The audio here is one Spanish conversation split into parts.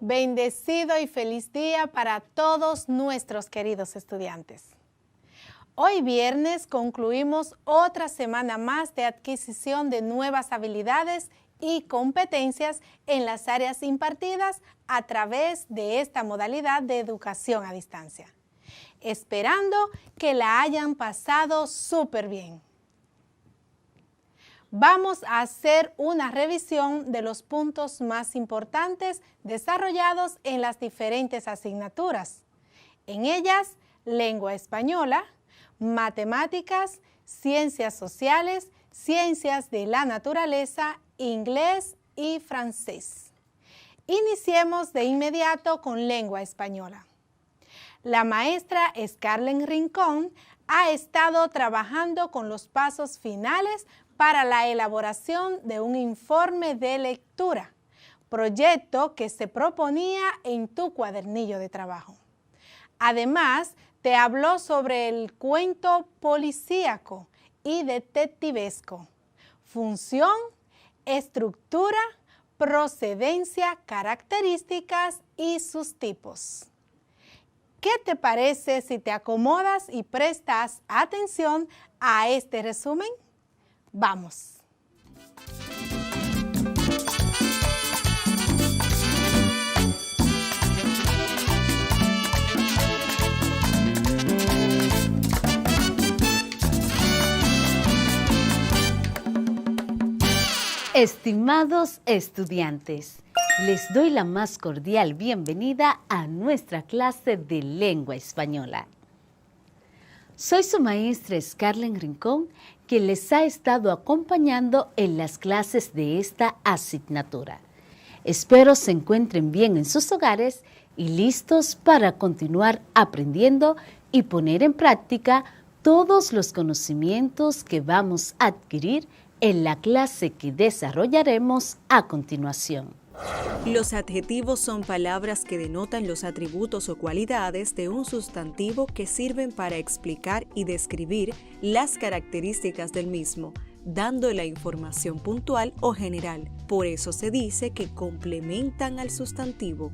Bendecido y feliz día para todos nuestros queridos estudiantes. Hoy viernes concluimos otra semana más de adquisición de nuevas habilidades y competencias en las áreas impartidas a través de esta modalidad de educación a distancia, esperando que la hayan pasado súper bien. Vamos a hacer una revisión de los puntos más importantes desarrollados en las diferentes asignaturas. En ellas, lengua española, matemáticas, ciencias sociales, ciencias de la naturaleza, inglés y francés. Iniciemos de inmediato con lengua española. La maestra Scarlett Rincón ha estado trabajando con los pasos finales para la elaboración de un informe de lectura, proyecto que se proponía en tu cuadernillo de trabajo. Además, te habló sobre el cuento policíaco y detectivesco, función, estructura, procedencia, características y sus tipos. ¿Qué te parece si te acomodas y prestas atención a este resumen? ¡Vamos! Estimados estudiantes, les doy la más cordial bienvenida a nuestra clase de lengua española. Soy su maestra Scarlett Rincón, quien les ha estado acompañando en las clases de esta asignatura. Espero se encuentren bien en sus hogares y listos para continuar aprendiendo y poner en práctica todos los conocimientos que vamos a adquirir en la clase que desarrollaremos a continuación. Los adjetivos son palabras que denotan los atributos o cualidades de un sustantivo que sirven para explicar y describir las características del mismo, dando la información puntual o general. Por eso se dice que complementan al sustantivo.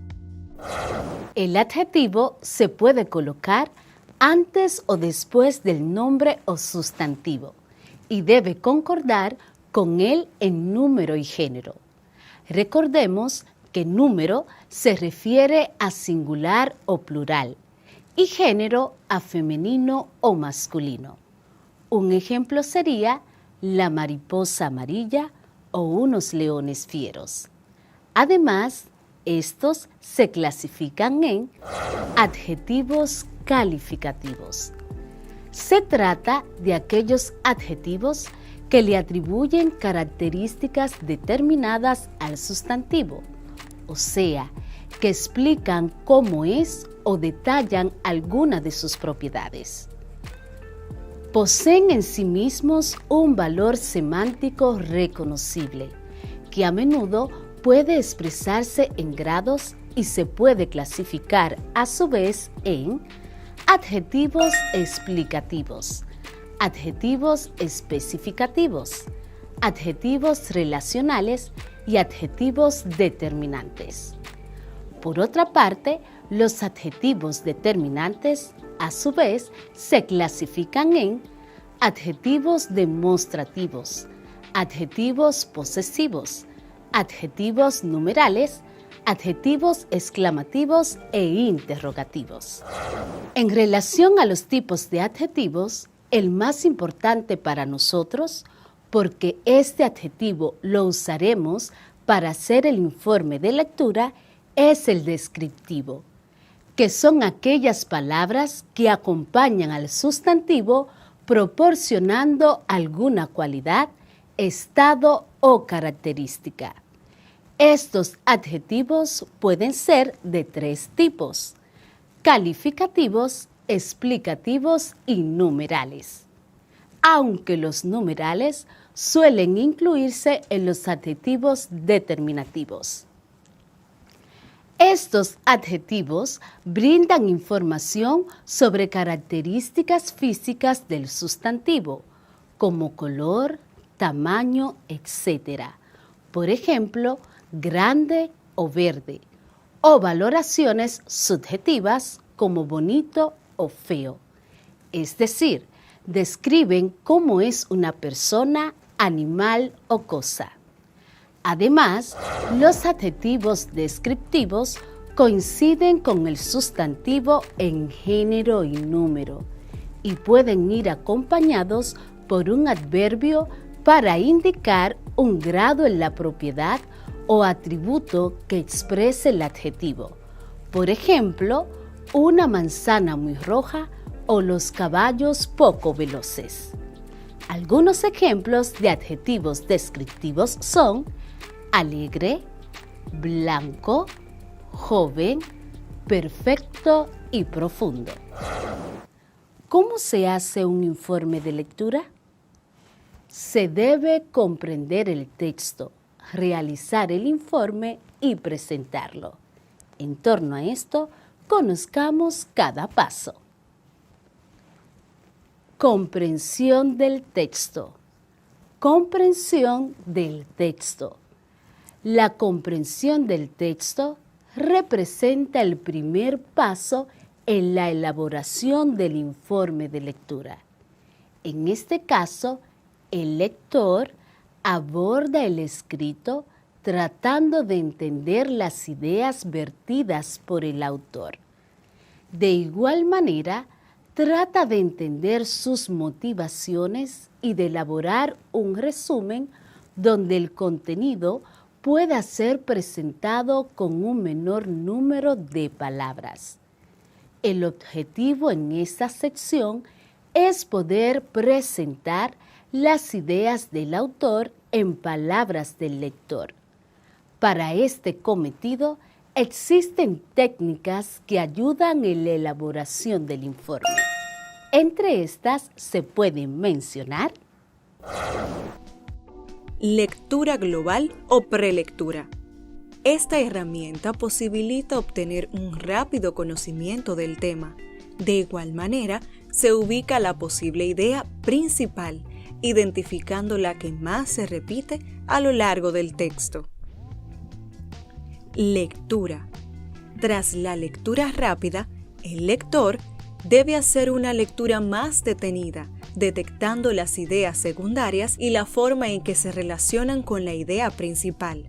El adjetivo se puede colocar antes o después del nombre o sustantivo y debe concordar con él en número y género. Recordemos que número se refiere a singular o plural y género a femenino o masculino. Un ejemplo sería la mariposa amarilla o unos leones fieros. Además, estos se clasifican en adjetivos calificativos. Se trata de aquellos adjetivos que le atribuyen características determinadas al sustantivo, o sea, que explican cómo es o detallan alguna de sus propiedades. Poseen en sí mismos un valor semántico reconocible, que a menudo puede expresarse en grados y se puede clasificar a su vez en adjetivos explicativos, adjetivos especificativos, adjetivos relacionales y adjetivos determinantes. Por otra parte, los adjetivos determinantes, a su vez, se clasifican en adjetivos demostrativos, adjetivos posesivos, adjetivos numerales, adjetivos exclamativos e interrogativos. En relación a los tipos de adjetivos, el más importante para nosotros, porque este adjetivo lo usaremos para hacer el informe de lectura, es el descriptivo, que son aquellas palabras que acompañan al sustantivo proporcionando alguna cualidad, estado o característica. Estos adjetivos pueden ser de tres tipos: calificativos, explicativos y numerales, aunque los numerales suelen incluirse en los adjetivos determinativos. Estos adjetivos brindan información sobre características físicas del sustantivo, como color, tamaño, etc. Por ejemplo, grande o verde, o valoraciones subjetivas como bonito o feo. Es decir, describen cómo es una persona, animal o cosa. Además, los adjetivos descriptivos coinciden con el sustantivo en género y número y pueden ir acompañados por un adverbio para indicar un grado en la propiedad o atributo que exprese el adjetivo. Por ejemplo, una manzana muy roja o los caballos poco veloces. Algunos ejemplos de adjetivos descriptivos son alegre, blanco, joven, perfecto y profundo. ¿Cómo se hace un informe de lectura? Se debe comprender el texto, realizar el informe y presentarlo. En torno a esto, conozcamos cada paso. Comprensión del texto. Comprensión del texto. La comprensión del texto representa el primer paso en la elaboración del informe de lectura. En este caso, el lector aborda el escrito tratando de entender las ideas vertidas por el autor. De igual manera, trata de entender sus motivaciones y de elaborar un resumen donde el contenido pueda ser presentado con un menor número de palabras. El objetivo en esta sección es poder presentar las ideas del autor en palabras del lector. Para este cometido, existen técnicas que ayudan en la elaboración del informe. Entre estas se pueden mencionar lectura global o prelectura. Esta herramienta posibilita obtener un rápido conocimiento del tema. De igual manera, se ubica la posible idea principal, identificando la que más se repite a lo largo del texto. Lectura. Tras la lectura rápida, el lector debe hacer una lectura más detenida, detectando las ideas secundarias y la forma en que se relacionan con la idea principal.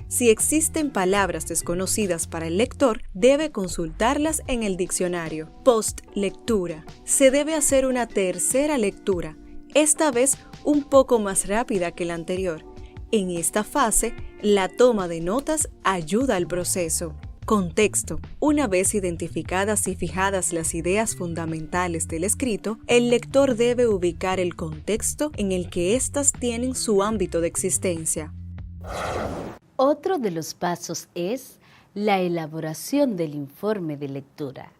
Si existen palabras desconocidas para el lector, debe consultarlas en el diccionario. Post-lectura. Se debe hacer una tercera lectura, esta vez un poco más rápida que la anterior. En esta fase, la toma de notas ayuda al proceso. Contexto. Una vez identificadas y fijadas las ideas fundamentales del escrito, el lector debe ubicar el contexto en el que éstas tienen su ámbito de existencia. Otro de los pasos es la elaboración del informe de lectura.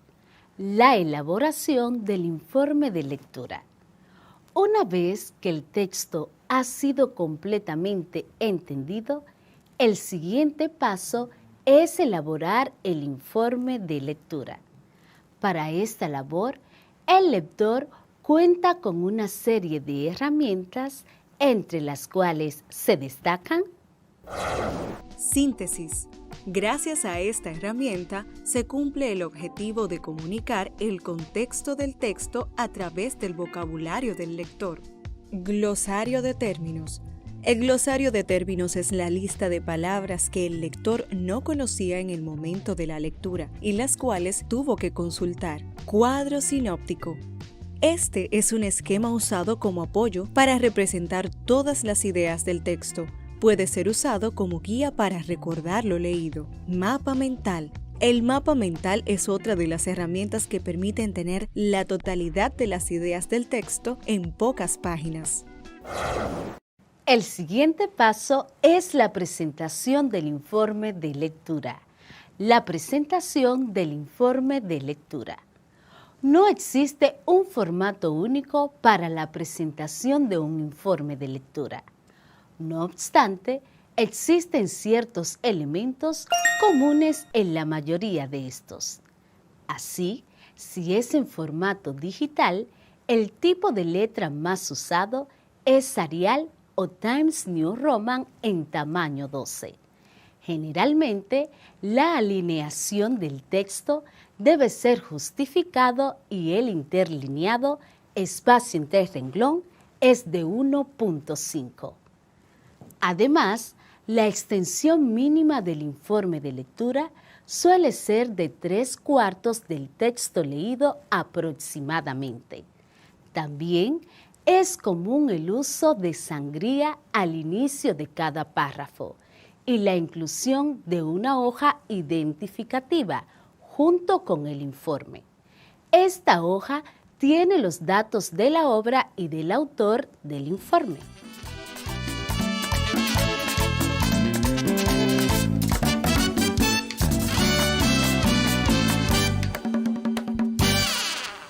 La elaboración del informe de lectura. Una vez que el texto ha sido completamente entendido, el siguiente paso es elaborar el informe de lectura. Para esta labor, el lector cuenta con una serie de herramientas, entre las cuales se destacan síntesis. Gracias a esta herramienta se cumple el objetivo de comunicar el contexto del texto a través del vocabulario del lector. Glosario de términos. El glosario de términos es la lista de palabras que el lector no conocía en el momento de la lectura y las cuales tuvo que consultar. Cuadro sinóptico. Este es un esquema usado como apoyo para representar todas las ideas del texto. Puede ser usado como guía para recordar lo leído. Mapa mental. El mapa mental es otra de las herramientas que permiten tener la totalidad de las ideas del texto en pocas páginas. El siguiente paso es la presentación del informe de lectura. La presentación del informe de lectura. No existe un formato único para la presentación de un informe de lectura. No obstante, existen ciertos elementos comunes en la mayoría de estos. Así, si es en formato digital, el tipo de letra más usado es Arial o Times New Roman en tamaño 12. Generalmente, la alineación del texto debe ser justificado y el interlineado, espacio entre renglón, es de 1.5. Además, la extensión mínima del informe de lectura suele ser de 3/4 del texto leído aproximadamente. También es común el uso de sangría al inicio de cada párrafo y la inclusión de una hoja identificativa junto con el informe. Esta hoja tiene los datos de la obra y del autor del informe.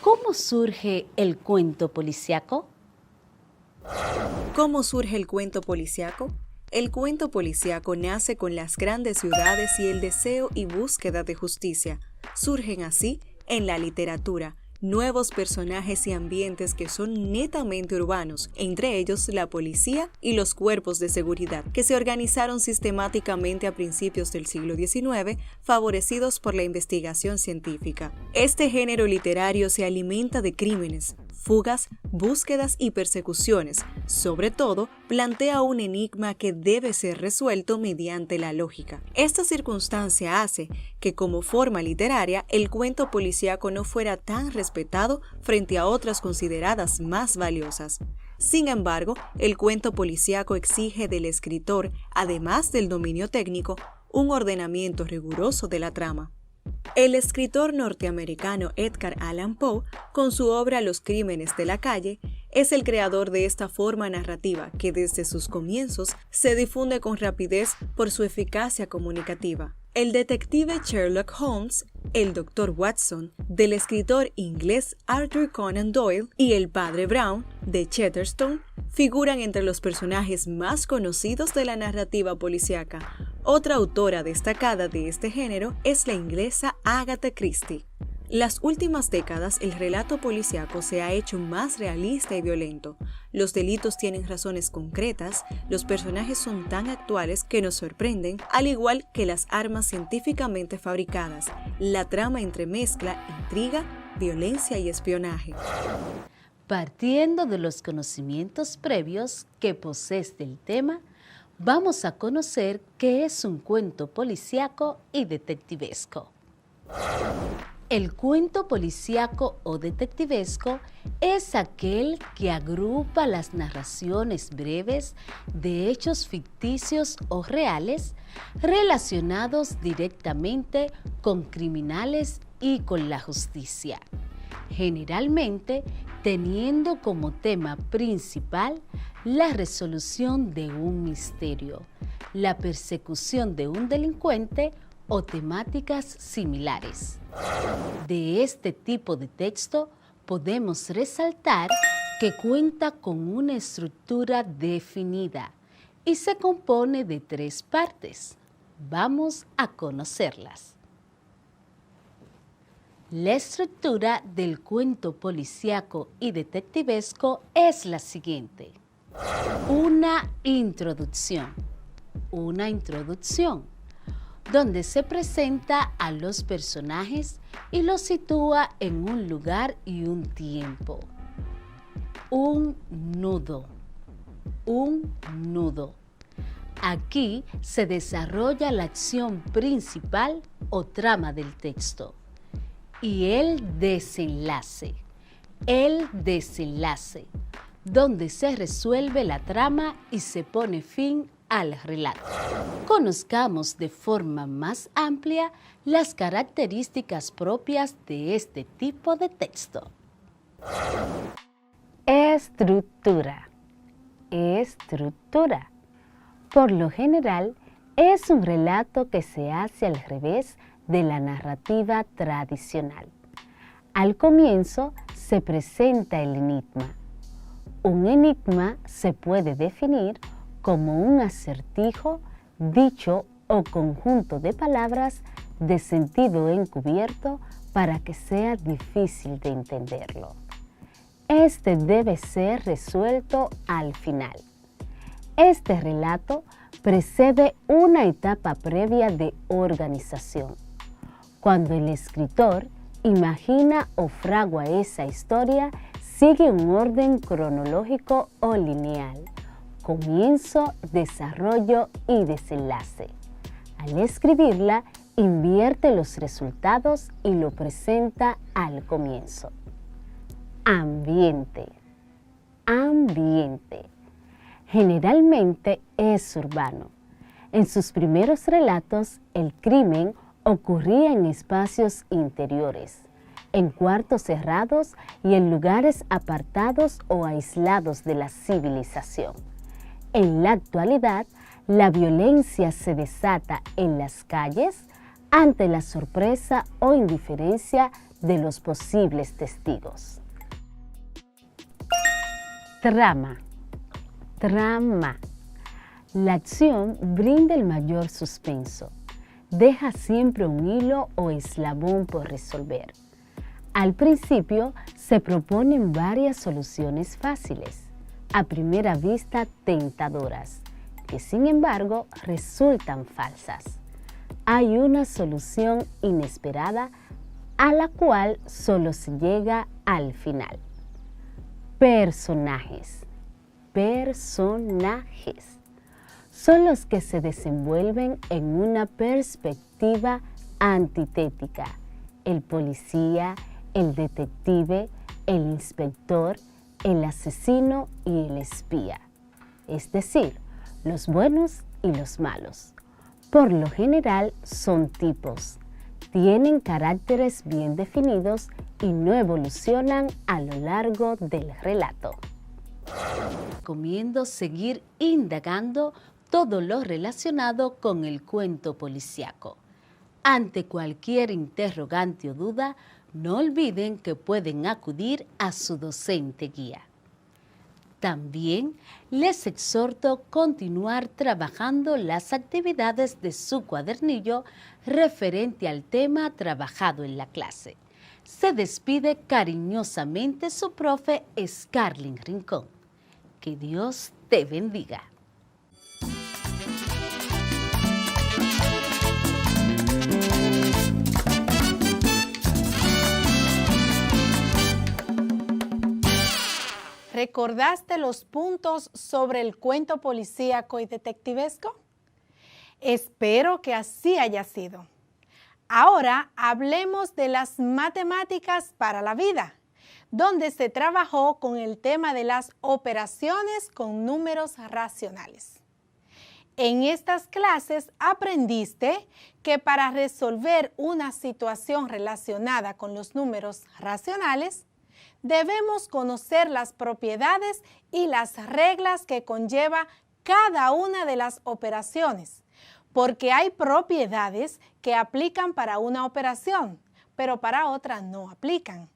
¿Cómo surge el cuento policíaco? ¿Cómo surge el cuento policíaco? El cuento policíaco nace con las grandes ciudades y el deseo y búsqueda de justicia. Surgen así, en la literatura, nuevos personajes y ambientes que son netamente urbanos, entre ellos la policía y los cuerpos de seguridad, que se organizaron sistemáticamente a principios del siglo XIX, favorecidos por la investigación científica. Este género literario se alimenta de crímenes, fugas, búsquedas y persecuciones. Sobre todo, plantea un enigma que debe ser resuelto mediante la lógica. Esta circunstancia hace que, como forma literaria, el cuento policíaco no fuera tan respetado frente a otras consideradas más valiosas. Sin embargo, el cuento policíaco exige del escritor, además del dominio técnico, un ordenamiento riguroso de la trama. El escritor norteamericano Edgar Allan Poe, con su obra Los crímenes de la calle, es el creador de esta forma narrativa que desde sus comienzos se difunde con rapidez por su eficacia comunicativa. El detective Sherlock Holmes, el Dr. Watson, del escritor inglés Arthur Conan Doyle, y el Padre Brown, de Chatterton, figuran entre los personajes más conocidos de la narrativa policíaca. Otra autora destacada de este género es la inglesa Agatha Christie. Las últimas décadas el relato policíaco se ha hecho más realista y violento. Los delitos tienen razones concretas, los personajes son tan actuales que nos sorprenden, al igual que las armas científicamente fabricadas. La trama entremezcla intriga, violencia y espionaje. Partiendo de los conocimientos previos que posees del tema, vamos a conocer qué es un cuento policíaco y detectivesco. El cuento policíaco o detectivesco es aquel que agrupa las narraciones breves de hechos ficticios o reales relacionados directamente con criminales y con la justicia, generalmente teniendo como tema principal la resolución de un misterio, la persecución de un delincuente o temáticas similares. De este tipo de texto podemos resaltar que cuenta con una estructura definida y se compone de 3 partes. Vamos a conocerlas. La estructura del cuento policíaco y detectivesco es la siguiente. Una introducción. Donde se presenta a los personajes y los sitúa en un lugar y un tiempo. Un nudo. Aquí se desarrolla la acción principal o trama del texto. Y el desenlace, donde se resuelve la trama y se pone fin al relato. Conozcamos de forma más amplia las características propias de este tipo de texto. Estructura. Por lo general, es un relato que se hace al revés de la narrativa tradicional. Al comienzo se presenta el enigma. Un enigma se puede definir como un acertijo, dicho o conjunto de palabras de sentido encubierto para que sea difícil de entenderlo. Este debe ser resuelto al final. Este relato precede una etapa previa de organización. Cuando el escritor imagina o fragua esa historia, sigue un orden cronológico o lineal: comienzo, desarrollo y desenlace. Al escribirla, invierte los resultados y lo presenta al comienzo. Ambiente. Ambiente. Generalmente es urbano. En sus primeros relatos, el crimen ocurría en espacios interiores, en cuartos cerrados y en lugares apartados o aislados de la civilización. En la actualidad, la violencia se desata en las calles ante la sorpresa o indiferencia de los posibles testigos. Trama. Trama. La acción brinda el mayor suspenso. Deja siempre un hilo o eslabón por resolver. Al principio se proponen varias soluciones fáciles, a primera vista tentadoras, que sin embargo resultan falsas. Hay una solución inesperada a la cual solo se llega al final. Personajes. Personajes son los que se desenvuelven en una perspectiva antitética: el policía, el detective, el inspector, el asesino y el espía, es decir, los buenos y los malos. Por lo general son tipos, tienen caracteres bien definidos y no evolucionan a lo largo del relato. Recomiendo seguir indagando todo lo relacionado con el cuento policíaco. Ante cualquier interrogante o duda, no olviden que pueden acudir a su docente guía. También les exhorto a continuar trabajando las actividades de su cuadernillo referente al tema trabajado en la clase. Se despide cariñosamente su profe Scarlyn Rincón. Que Dios te bendiga. ¿Recordaste los puntos sobre el cuento policíaco y detectivesco? Espero que así haya sido. Ahora hablemos de las matemáticas para la vida, donde se trabajó con el tema de las operaciones con números racionales. En estas clases aprendiste que para resolver una situación relacionada con los números racionales, debemos conocer las propiedades y las reglas que conlleva cada una de las operaciones, porque hay propiedades que aplican para una operación, pero para otra no aplican.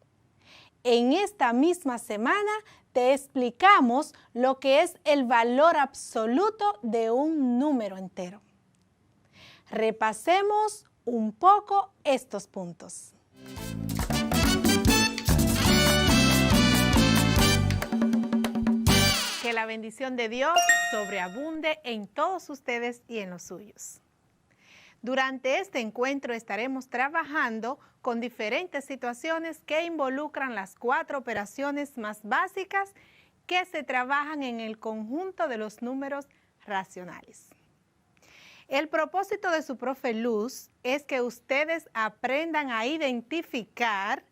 En esta misma semana te explicamos lo que es el valor absoluto de un número entero. Repasemos un poco estos puntos. Que la bendición de Dios sobreabunde en todos ustedes y en los suyos. Durante este encuentro estaremos trabajando con diferentes situaciones que involucran las 4 operaciones más básicas que se trabajan en el conjunto de los números racionales. El propósito de su profe Luz es que ustedes aprendan a identificar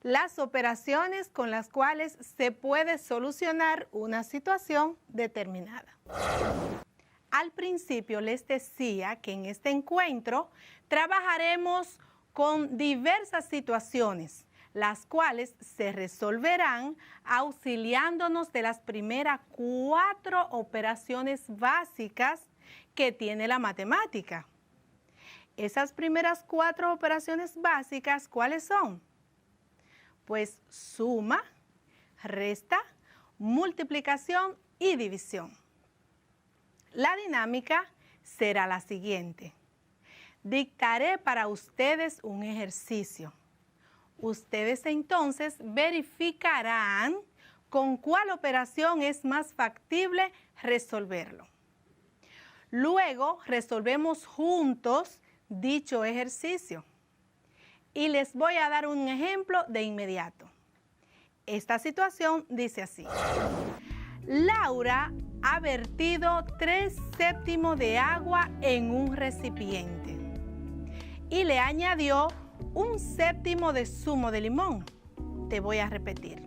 las operaciones con las cuales se puede solucionar una situación determinada. Al principio les decía que en este encuentro trabajaremos con diversas situaciones, las cuales se resolverán auxiliándonos de las primeras 4 operaciones básicas que tiene la matemática. Esas primeras 4 operaciones básicas, ¿cuáles son? Pues suma, resta, multiplicación y división. La dinámica será la siguiente. Dictaré para ustedes un ejercicio. Ustedes entonces verificarán con cuál operación es más factible resolverlo. Luego resolvemos juntos dicho ejercicio. Y les voy a dar un ejemplo de inmediato. Esta situación dice así. Laura ha vertido 3/7 de agua en un recipiente y le añadió 1/7 de zumo de limón. Te voy a repetir.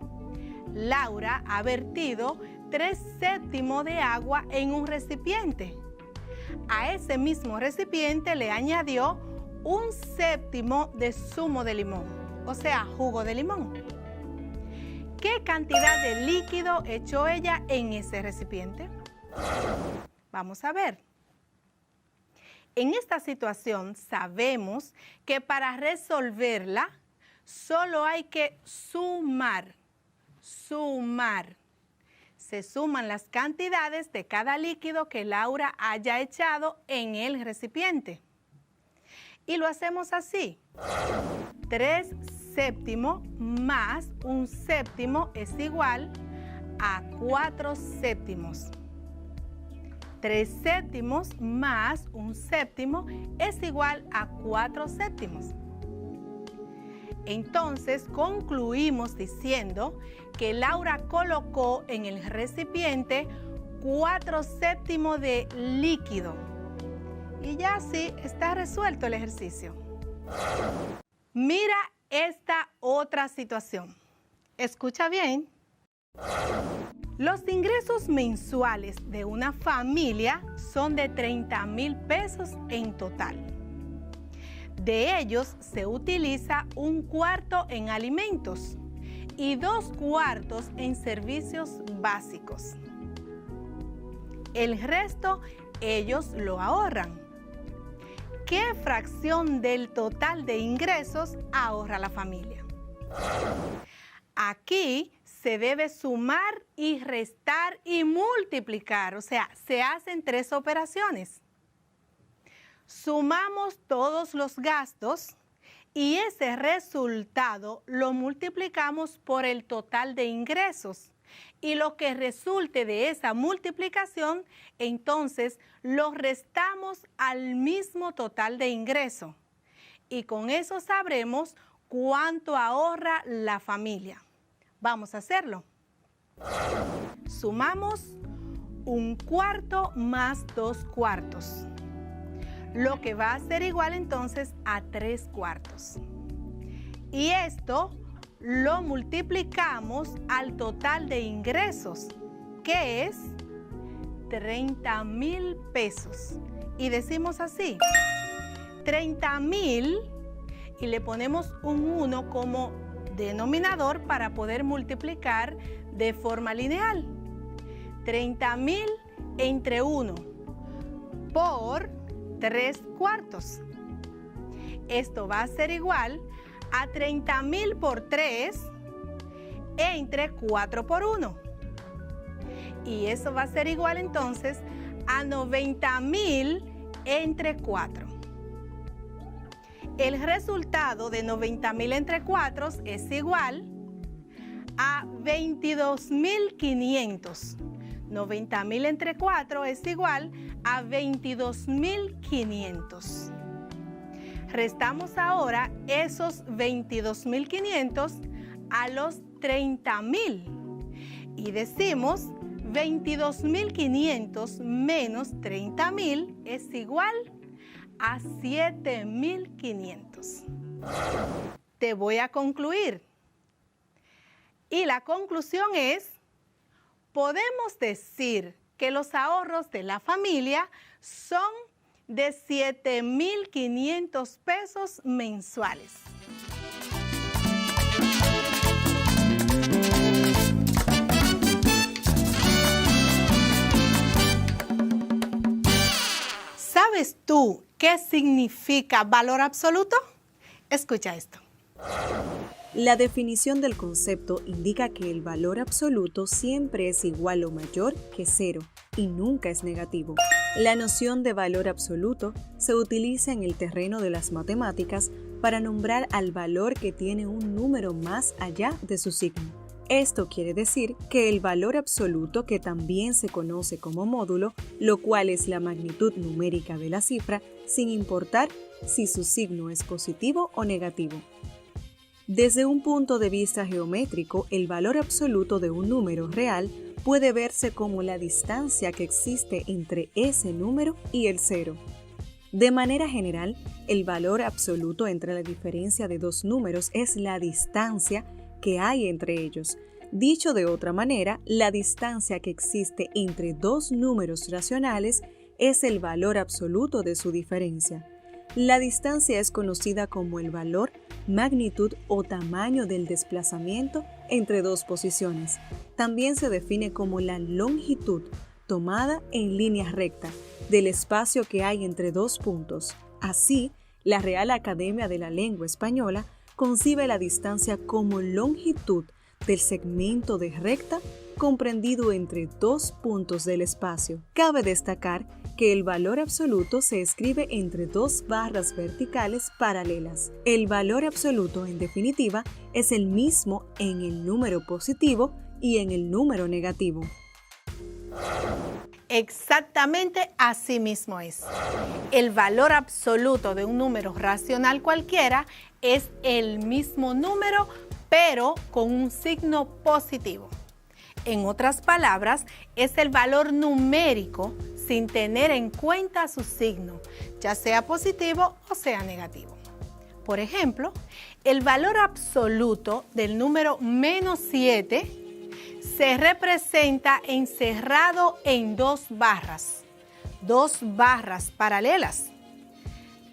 Laura ha vertido 3/7 de agua en un recipiente. A ese mismo recipiente le añadió 1/7 de zumo de limón, o sea, jugo de limón. ¿Qué cantidad de líquido echó ella en ese recipiente? Vamos a ver. En esta situación sabemos que para resolverla solo hay que sumar. Se suman las cantidades de cada líquido que Laura haya echado en el recipiente. Y lo hacemos así. 3/7 más 1/7 es igual a 4/7. 3/7 más 1/7 es igual a 4/7. Entonces concluimos diciendo que Laura colocó en el recipiente 4/7 de líquido. Y ya así está resuelto el ejercicio. Mira esta otra situación. Escucha bien. Los ingresos mensuales de una familia son de 30,000 pesos en total. De ellos se utiliza 1/4 en alimentos y 2/4 en servicios básicos. El resto ellos lo ahorran. ¿Qué fracción del total de ingresos ahorra la familia? Aquí se debe sumar y restar y multiplicar, o sea, se hacen 3 operaciones. Sumamos todos los gastos y ese resultado lo multiplicamos por el total de ingresos. Y lo que resulte de esa multiplicación, entonces lo restamos al mismo total de ingreso. Y con eso sabremos cuánto ahorra la familia. Vamos a hacerlo. Sumamos 1/4 más 2/4. Lo que va a ser igual entonces a 3/4. Y esto lo multiplicamos al total de ingresos, que es 30,000 pesos. Y decimos así, 30,000 y le ponemos un 1 como denominador para poder multiplicar de forma lineal. 30,000 entre 1 por 3/4. Esto va a ser igual a 30,000 por 3 entre 4 por 1. Y eso va a ser igual entonces a 90,000 entre 4. El resultado de 90,000 entre 4 es igual a 22,500. 90,000 entre 4 es igual a 22,500. Restamos ahora esos 22,500 a los 30,000 y decimos 22,500 menos 30,000 es igual a 7,500. Te voy a concluir. Y la conclusión es, podemos decir que los ahorros de la familia son de 7,500 pesos mensuales. ¿Sabes tú qué significa valor absoluto? Escucha esto. La definición del concepto indica que el valor absoluto siempre es igual o mayor que 0 y nunca es negativo. La noción de valor absoluto se utiliza en el terreno de las matemáticas para nombrar al valor que tiene un número más allá de su signo. Esto quiere decir que el valor absoluto, que también se conoce como módulo, lo cual es la magnitud numérica de la cifra, sin importar si su signo es positivo o negativo. Desde un punto de vista geométrico, el valor absoluto de un número real puede verse como la distancia que existe entre ese número y el cero. De manera general, el valor absoluto entre la diferencia de dos números es la distancia que hay entre ellos. Dicho de otra manera, la distancia que existe entre dos números racionales es el valor absoluto de su diferencia. La distancia es conocida como el valor, magnitud o tamaño del desplazamiento entre dos posiciones. También se define como la longitud tomada en línea recta del espacio que hay entre dos puntos. Así, la Real Academia de la Lengua Española concibe la distancia como longitud del segmento de recta comprendido entre dos puntos del espacio. Cabe destacar que el valor absoluto se escribe entre dos barras verticales paralelas. El valor absoluto, en definitiva, es el mismo en el número positivo y en el número negativo. Exactamente así mismo es. El valor absoluto de un número racional cualquiera es el mismo número, pero con un signo positivo. En otras palabras, es el valor numérico sin tener en cuenta su signo, ya sea positivo o sea negativo. Por ejemplo, el valor absoluto del número -7 se representa encerrado en dos barras paralelas,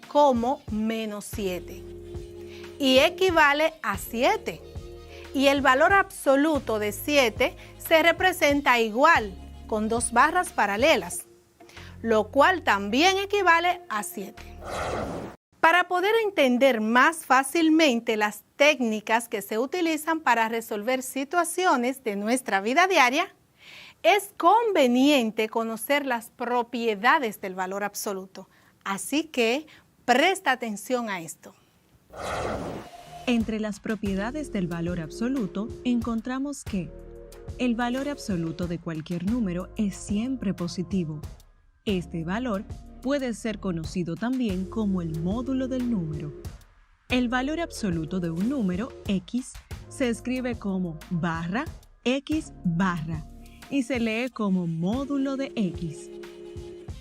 como -7, y equivale a 7. Y el valor absoluto de 7 se representa igual, con dos barras paralelas, lo cual también equivale a 7. Para poder entender más fácilmente las técnicas que se utilizan para resolver situaciones de nuestra vida diaria, es conveniente conocer las propiedades del valor absoluto. Así que presta atención a esto. Entre las propiedades del valor absoluto encontramos que el valor absoluto de cualquier número es siempre positivo. Este valor puede ser conocido también como el módulo del número. El valor absoluto de un número x se escribe como barra x barra y se lee como módulo de x.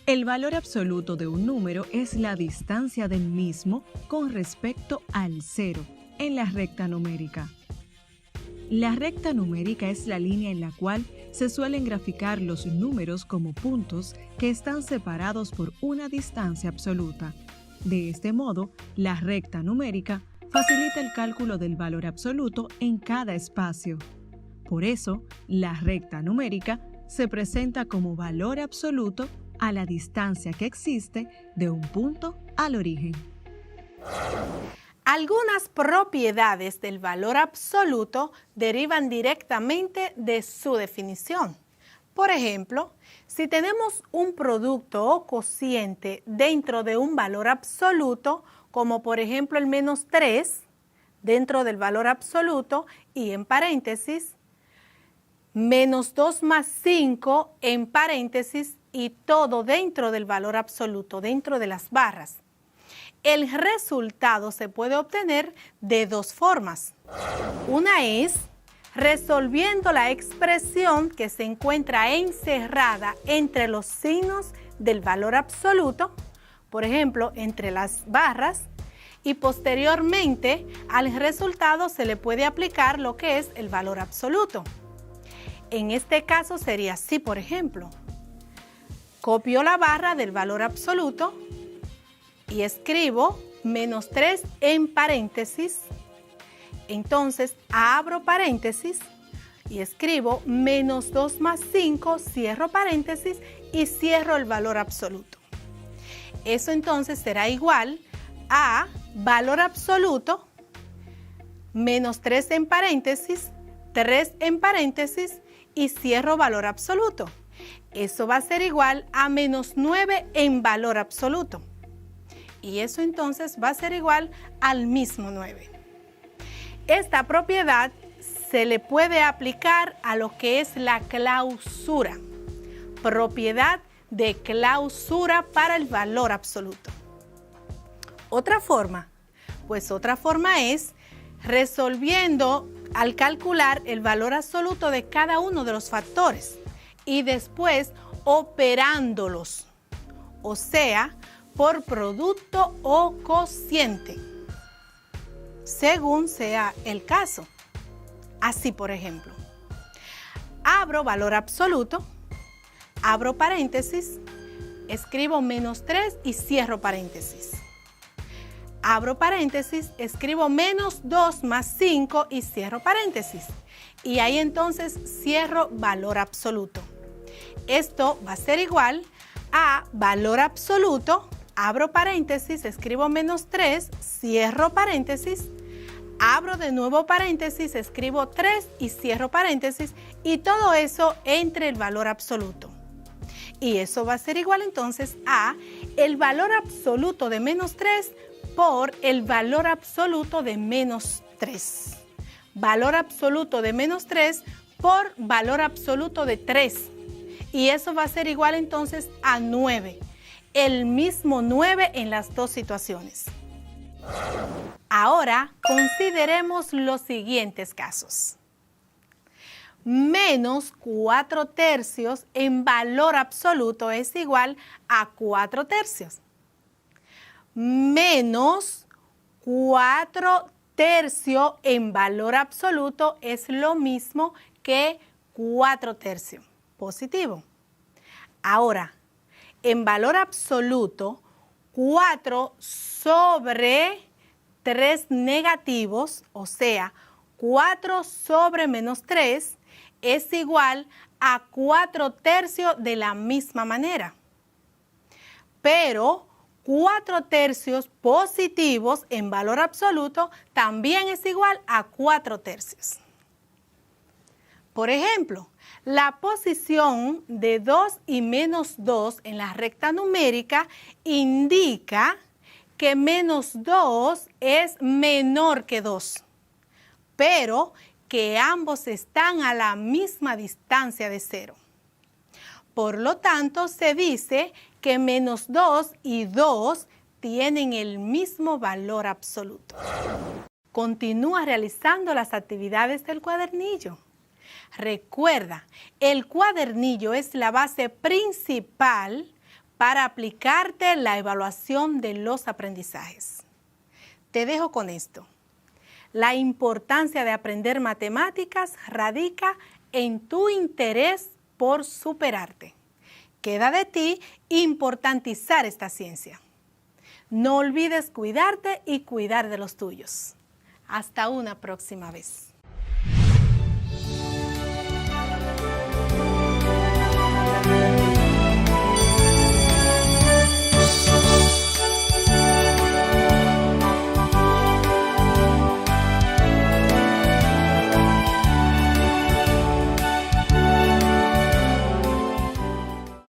El valor absoluto de un número es la distancia del mismo con respecto al cero en la recta numérica. La recta numérica es la línea en la cual se suelen graficar los números como puntos que están separados por una distancia absoluta. De este modo, la recta numérica facilita el cálculo del valor absoluto en cada espacio. Por eso, la recta numérica se presenta como valor absoluto a la distancia que existe de un punto al origen. Algunas propiedades del valor absoluto derivan directamente de su definición. Por ejemplo, si tenemos un producto o cociente dentro de un valor absoluto, como por ejemplo el -3, dentro del valor absoluto y en paréntesis, -2 más 5 en paréntesis y todo dentro del valor absoluto, dentro de las barras. El resultado se puede obtener de dos formas. Una es resolviendo la expresión que se encuentra encerrada entre los signos del valor absoluto, por ejemplo, entre las barras, y posteriormente al resultado se le puede aplicar lo que es el valor absoluto. En este caso sería así, por ejemplo, copio la barra del valor absoluto y escribo -3 en paréntesis. Entonces abro paréntesis y escribo -2 más 5, cierro paréntesis y cierro el valor absoluto. Eso entonces será igual a valor absoluto -3 en paréntesis, 3 en paréntesis y cierro valor absoluto. Eso va a ser igual a -9 en valor absoluto. Y eso entonces va a ser igual al mismo 9. Esta propiedad se le puede aplicar a lo que es la clausura, propiedad de clausura para el valor absoluto. Otra forma es resolviendo al calcular el valor absoluto de cada uno de los factores y después operándolos, o sea, por producto o cociente, según sea el caso. Así, por ejemplo, abro valor absoluto, abro paréntesis, escribo -3 y cierro paréntesis. Abro paréntesis, escribo -2 más 5 y cierro paréntesis. Y ahí entonces cierro valor absoluto. Esto va a ser igual a valor absoluto, abro paréntesis, escribo -3, cierro paréntesis, abro de nuevo paréntesis, escribo 3 y cierro paréntesis, y todo eso entre el valor absoluto. Y eso va a ser igual entonces a el valor absoluto de -3 por el valor absoluto de -3. Valor absoluto de -3 por valor absoluto de 3. Y eso va a ser igual entonces a 9. El mismo 9 en las dos situaciones. Ahora consideremos los siguientes casos. -4/3 en valor absoluto es igual a 4/3. -4/3 en valor absoluto es lo mismo que 4/3, positivo. Ahora, en valor absoluto, 4 sobre 3 negativos, o sea, 4 sobre -3 es igual a 4/3 de la misma manera. Pero 4/3 positivos en valor absoluto también es igual a 4/3. Por ejemplo, la posición de 2 y -2 en la recta numérica indica que -2 es menor que 2, pero que ambos están a la misma distancia de 0. Por lo tanto, se dice que -2 y 2 tienen el mismo valor absoluto. Continúa realizando las actividades del cuadernillo. Recuerda, el cuadernillo es la base principal para aplicarte la evaluación de los aprendizajes. Te dejo con esto. La importancia de aprender matemáticas radica en tu interés por superarte. Queda de ti importantizar esta ciencia. No olvides cuidarte y cuidar de los tuyos. Hasta una próxima vez.